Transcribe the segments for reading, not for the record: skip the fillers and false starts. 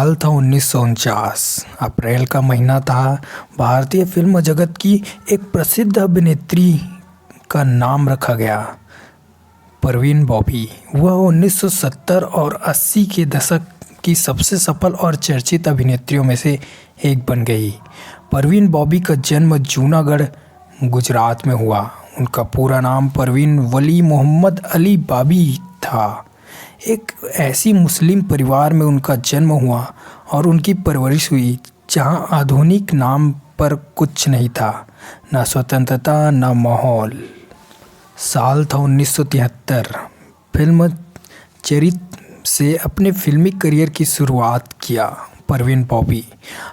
साल था 1949। अप्रैल का महीना था। भारतीय फिल्म जगत की एक प्रसिद्ध अभिनेत्री का नाम रखा गया, परवीन बॉबी। वह 1970 और 80 के दशक की सबसे सफल और चर्चित अभिनेत्रियों में से एक बन गई। परवीन बॉबी का जन्म जूनागढ़, गुजरात में हुआ। उनका पूरा नाम परवीन वली मोहम्मद अली बॉबी था। एक ऐसी मुस्लिम परिवार में उनका जन्म हुआ और उनकी परवरिश हुई जहां आधुनिक नाम पर कुछ नहीं था, न स्वतंत्रता न माहौल। साल था 1973। फिल्म चरित से अपने फिल्मी करियर की शुरुआत किया परवीन बॉबी।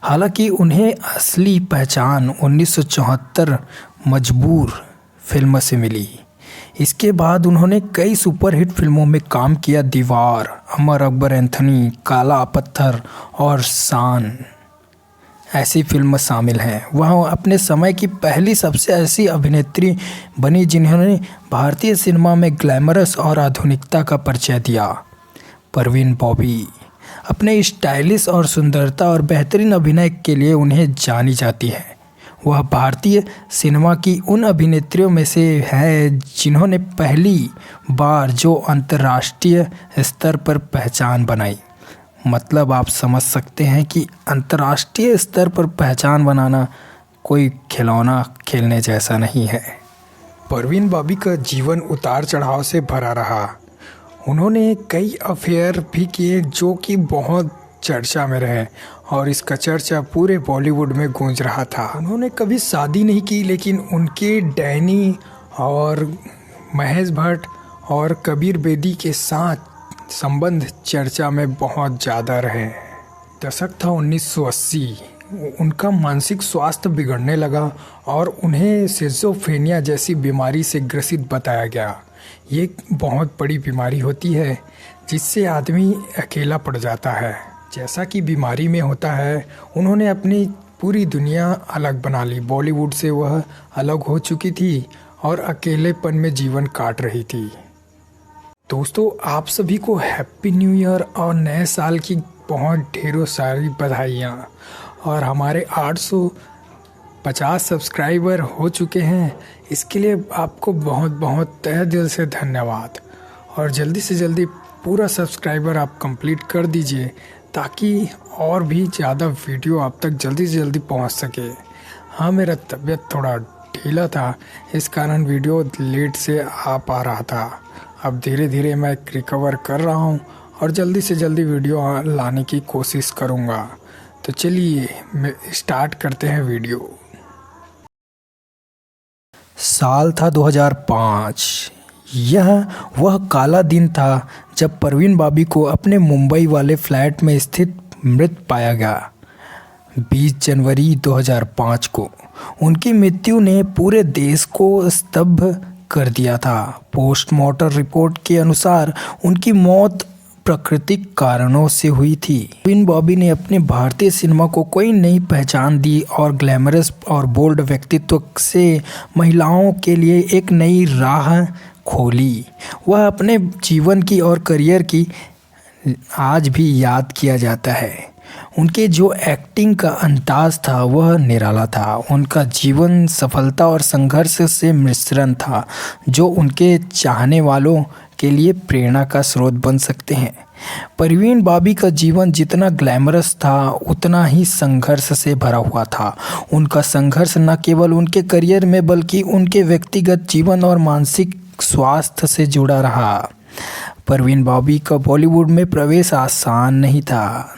हालांकि उन्हें असली पहचान 1974 मजबूर फिल्म से मिली। इसके बाद उन्होंने कई सुपरहिट फिल्मों में काम किया। दीवार, अमर अकबर एंथनी, काला पत्थर और शान ऐसी फिल्म शामिल हैं। वह अपने समय की पहली सबसे ऐसी अभिनेत्री बनी जिन्होंने भारतीय सिनेमा में ग्लैमरस और आधुनिकता का परिचय दिया। परवीन बॉबी अपने स्टाइलिश और सुंदरता और बेहतरीन अभिनय के लिए उन्हें जानी जाती है। वह भारतीय सिनेमा की उन अभिनेत्रियों में से है जिन्होंने पहली बार जो अंतर्राष्ट्रीय स्तर पर पहचान बनाई। मतलब आप समझ सकते हैं कि अंतर्राष्ट्रीय स्तर पर पहचान बनाना कोई खिलौना खेलने जैसा नहीं है। परवीन बॉबी का जीवन उतार चढ़ाव से भरा रहा। उन्होंने कई अफेयर भी किए जो कि बहुत चर्चा में रहे और इसका चर्चा पूरे बॉलीवुड में गूंज रहा था। उन्होंने कभी शादी नहीं की, लेकिन उनके डैनी और महेश भट्ट और कबीर बेदी के साथ संबंध चर्चा में बहुत ज़्यादा रहे। दशक था 1980। उनका मानसिक स्वास्थ्य बिगड़ने लगा और उन्हें सिजोफ्रेनिया जैसी बीमारी से ग्रसित बताया गया। ये बहुत बड़ी बीमारी होती है जिससे आदमी अकेला पड़ जाता है। जैसा कि बीमारी में होता है, उन्होंने अपनी पूरी दुनिया अलग बना ली। बॉलीवुड से वह अलग हो चुकी थी और अकेलेपन में जीवन काट रही थी। दोस्तों, आप सभी को हैप्पी न्यू ईयर और नए साल की बहुत ढेरों सारी बधाइयाँ। और हमारे 850 सब्सक्राइबर हो चुके हैं, इसके लिए आपको बहुत बहुत तहे दिल से धन्यवाद। और जल्दी से जल्दी पूरा सब्सक्राइबर आप कंप्लीट कर दीजिए ताकि और भी ज़्यादा वीडियो आप तक जल्दी से जल्दी पहुंच सके। हाँ, मेरा तबीयत थोड़ा ढीला था, इस कारण वीडियो लेट से आ पा रहा था। अब धीरे धीरे मैं रिकवर कर रहा हूं और जल्दी से जल्दी वीडियो लाने की कोशिश करूंगा। तो चलिए स्टार्ट करते हैं वीडियो। साल था 2005। यह वह काला दिन था जब परवीन बॉबी को अपने मुंबई वाले फ्लैट में स्थित मृत पाया गया। 20 जनवरी 2005 को उनकी मृत्यु ने पूरे देश को स्तब्ध कर दिया था। पोस्टमार्टम रिपोर्ट के अनुसार उनकी मौत प्राकृतिक कारणों से हुई थी। परवीन बॉबी ने अपने भारतीय सिनेमा को कोई नई पहचान दी और ग्लैमरस और बोल्ड व्यक्तित्व से महिलाओं के लिए एक नई राह खोली। वह अपने जीवन की और करियर की आज भी याद किया जाता है। उनके जो एक्टिंग का अंदाज था वह निराला था। उनका जीवन सफलता और संघर्ष से मिश्रण था जो उनके चाहने वालों के लिए प्रेरणा का स्रोत बन सकते हैं। परवीन बॉबी का जीवन जितना ग्लैमरस था उतना ही संघर्ष से भरा हुआ था। उनका संघर्ष न केवल उनके करियर में बल्कि उनके व्यक्तिगत जीवन और मानसिक स्वास्थ्य से जुड़ा रहा। परवीन बॉबी का बॉलीवुड में प्रवेश आसान नहीं था।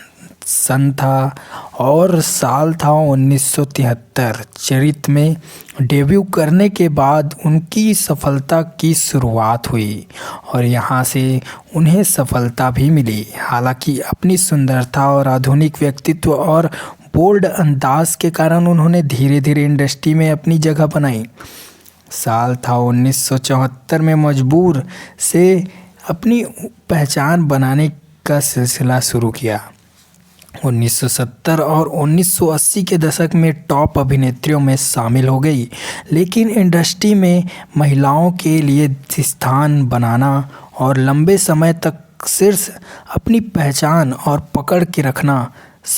सन था और साल था 1973। चरित में डेब्यू करने के बाद उनकी सफलता की शुरुआत हुई और यहाँ से उन्हें सफलता भी मिली। हालांकि अपनी सुंदरता और आधुनिक व्यक्तित्व और बोल्ड अंदाज के कारण उन्होंने धीरे धीरे इंडस्ट्री में अपनी जगह बनाई। साल था 1974 में मजबूर से अपनी पहचान बनाने का सिलसिला शुरू किया। 1970 और 1980 के दशक में टॉप अभिनेत्रियों में शामिल हो गई, लेकिन इंडस्ट्री में महिलाओं के लिए स्थान बनाना और लंबे समय तक शीर्ष अपनी पहचान और पकड़ के रखना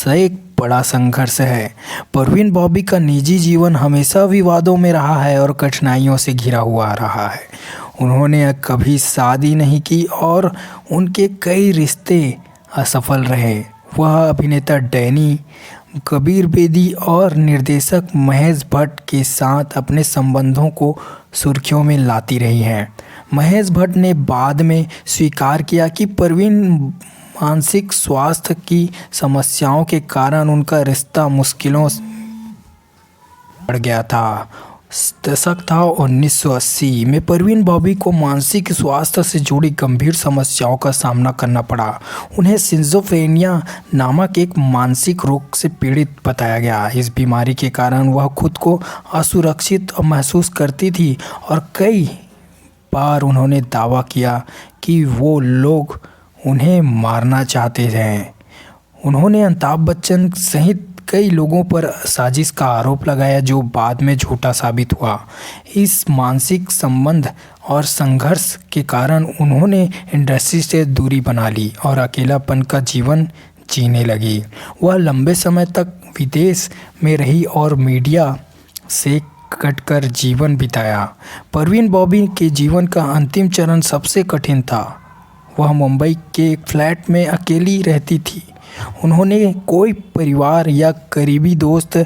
एक बड़ा संघर्ष है। परवीन बॉबी का निजी जीवन हमेशा विवादों में रहा है और कठिनाइयों से घिरा हुआ रहा है। उन्होंने कभी शादी नहीं की और उनके कई रिश्ते असफल रहे। वह अभिनेता डैनी, कबीर बेदी और निर्देशक महेश भट्ट के साथ अपने संबंधों को सुर्खियों में लाती रही हैं। महेश भट्ट ने बाद में स्वीकार किया कि परवीन मानसिक स्वास्थ्य की समस्याओं के कारण उनका रिश्ता मुश्किलों बढ़ गया था। दशक था 1980 में परवीन बॉबी को मानसिक स्वास्थ्य से जुड़ी गंभीर समस्याओं का सामना करना पड़ा। उन्हें सिज़ोफ्रेनिया नामक एक मानसिक रोग से पीड़ित बताया गया। इस बीमारी के कारण वह खुद को असुरक्षित महसूस करती थी और कई बार उन्होंने दावा किया कि वो लोग उन्हें मारना चाहते थे। उन्होंने अमिताभ बच्चन सहित कई लोगों पर साजिश का आरोप लगाया जो बाद में झूठा साबित हुआ। इस मानसिक संबंध और संघर्ष के कारण उन्होंने इंडस्ट्री से दूरी बना ली और अकेलापन का जीवन जीने लगी। वह लंबे समय तक विदेश में रही और मीडिया से कटकर जीवन बिताया। परवीन बॉबी के जीवन का अंतिम चरण सबसे कठिन था। वह मुंबई के एक फ्लैट में अकेली रहती थी। उन्होंने कोई परिवार या करीबी दोस्त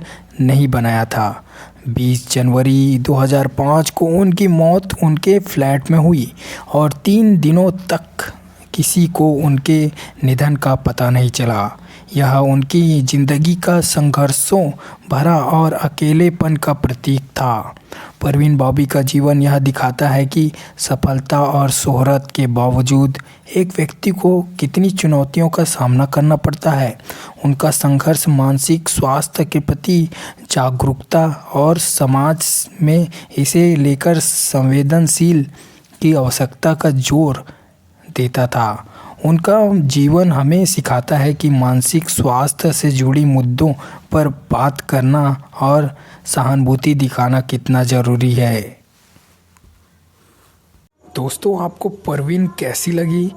नहीं बनाया था। 20 जनवरी 2005 को उनकी मौत उनके फ्लैट में हुई और 3 दिनों तक किसी को उनके निधन का पता नहीं चला। यह उनकी ज़िंदगी का संघर्षों भरा और अकेलेपन का प्रतीक था। परवीन बॉबी का जीवन यह दिखाता है कि सफलता और शोहरत के बावजूद एक व्यक्ति को कितनी चुनौतियों का सामना करना पड़ता है। उनका संघर्ष मानसिक स्वास्थ्य के प्रति जागरूकता और समाज में इसे लेकर संवेदनशील की आवश्यकता का जोर देता था। उनका जीवन हमें सिखाता है कि मानसिक स्वास्थ्य से जुड़ी मुद्दों पर बात करना और सहानुभूति दिखाना कितना ज़रूरी है। दोस्तों, आपको परवीन कैसी लगी?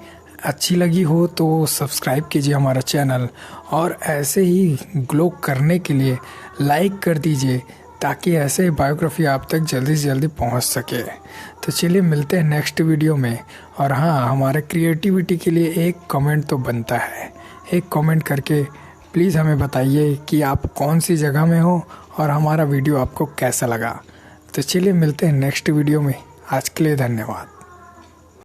अच्छी लगी हो तो सब्सक्राइब कीजिए हमारा चैनल और ऐसे ही ग्लो करने के लिए लाइक कर दीजिए ताकि ऐसे बायोग्राफी आप तक जल्दी से जल्दी पहुंच सके। तो चलिए मिलते हैं नेक्स्ट वीडियो में। और हाँ, हमारे क्रिएटिविटी के लिए एक कमेंट तो बनता है। एक कमेंट करके प्लीज़ हमें बताइए कि आप कौन सी जगह में हो और हमारा वीडियो आपको कैसा लगा। तो चलिए मिलते हैं नेक्स्ट वीडियो में। आज के लिए धन्यवाद।